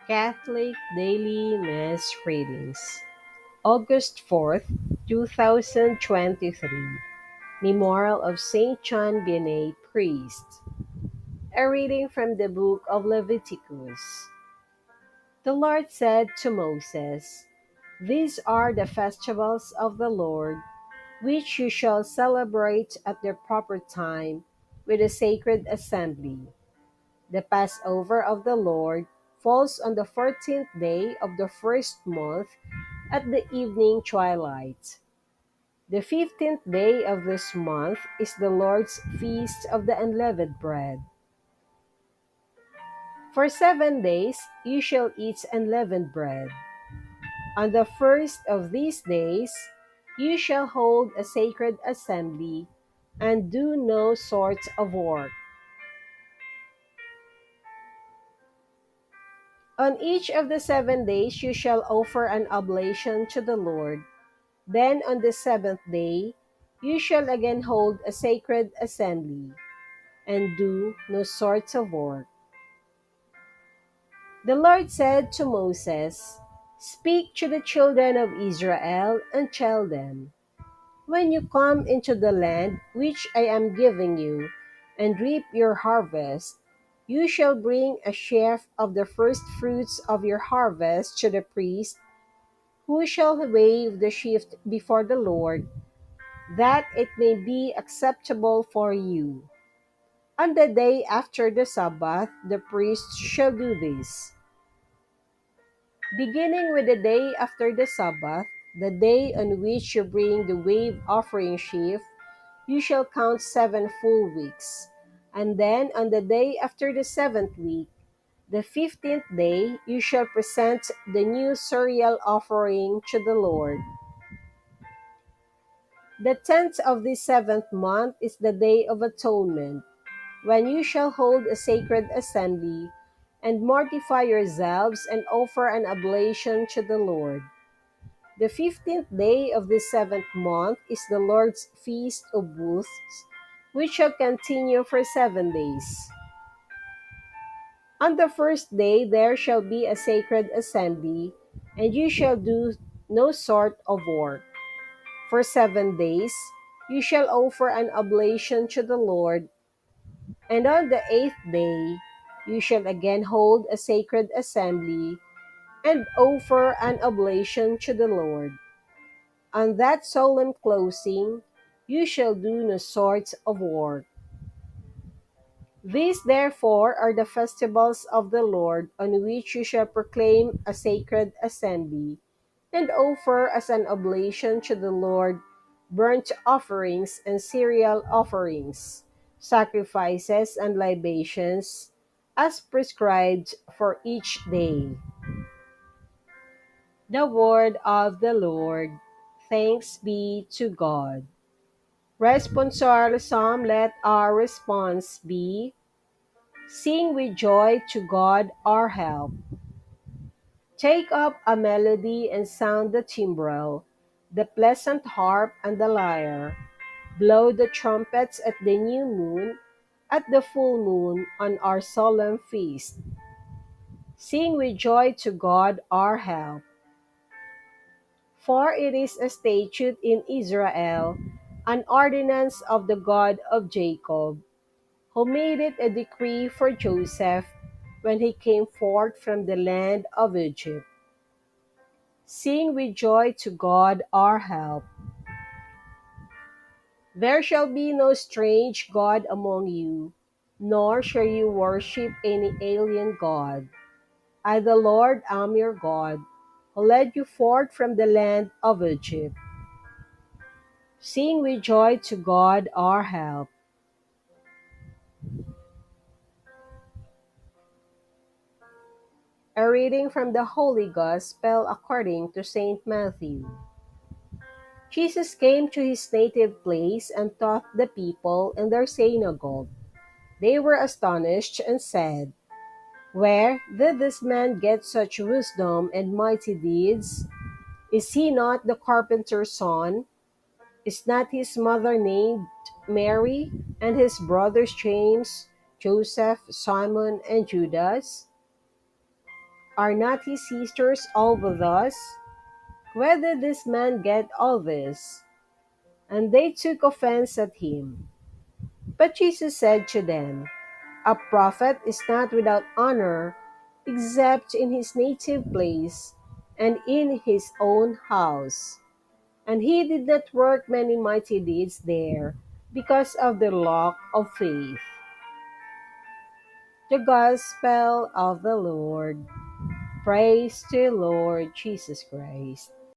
Catholic Daily Mass Readings, August 4th, 2023. Memorial of Saint John Vianney, Priest. A reading from the book of Leviticus. The Lord said to Moses, "These are the festivals of the Lord, which you shall celebrate at their proper time with a sacred assembly. The Passover of the Lord falls on the 14th day of the first month at the evening twilight. The 15th day of this month is the Lord's feast of the unleavened bread. For 7 days you shall eat unleavened bread. On the first of these days you shall hold a sacred assembly and do no sort of work. On each of the 7 days you shall offer an oblation to the Lord. Then on the seventh day you shall again hold a sacred assembly, and do no sort of work." The Lord said to Moses, "Speak to the children of Israel and tell them, when you come into the land which I am giving you, and reap your harvest, you shall bring a sheaf of the first fruits of your harvest to the priest, who shall wave the sheaf before the Lord, that it may be acceptable for you. On the day after the Sabbath, the priest shall do this. Beginning with the day after the Sabbath, the day on which you bring the wave offering sheaf, you shall count 7 full weeks. And then on the day after the seventh week, the 15th day, you shall present the new cereal offering to the Lord. The 10th of the seventh month is the Day of Atonement, when you shall hold a sacred assembly, and mortify yourselves and offer an oblation to the Lord. The 15th day of the seventh month is the Lord's Feast of Booths, which shall continue for 7 days. On the first day there shall be a sacred assembly, and you shall do no sort of work. For 7 days you shall offer an oblation to the Lord, and on the eighth day you shall again hold a sacred assembly, and offer an oblation to the Lord. On that solemn closing you shall do no sort of work. These therefore are the festivals of the Lord, on which you shall proclaim a sacred assembly, and offer as an oblation to the Lord burnt offerings and cereal offerings, sacrifices and libations, as prescribed for each day. The word of the Lord. Thanks be to God. Responsorial Psalm. Let our response be: sing with joy to God our help. Take up a melody and sound the timbrel, the pleasant harp and the lyre. Blow the trumpets at the new moon, at the full moon, on our solemn feast. Sing with joy to God our help. For it is a statute in Israel, an ordinance of the God of Jacob, who made it a decree for Joseph when he came forth from the land of Egypt. Sing with joy to God our help. There shall be no strange God among you, nor shall you worship any alien God. I, the Lord, am your God, who led you forth from the land of Egypt. Sing with joy to God our help. A reading from the Holy Gospel according to Saint Matthew. Jesus came to his native place and taught the people in their synagogue. They were astonished and said, "Where did this man get such wisdom and mighty deeds? Is he not the carpenter's son? Is not his mother named Mary, and his brothers James, Joseph, Simon, and Judas? Are not his sisters all with us? Where did this man get all this? And they took offense at him. But Jesus said to them, a prophet is not without honor except in his native place and in his own house. And he did not work many mighty deeds there because of their lack of faith. The Gospel of the Lord. Praise to Lord Jesus Christ.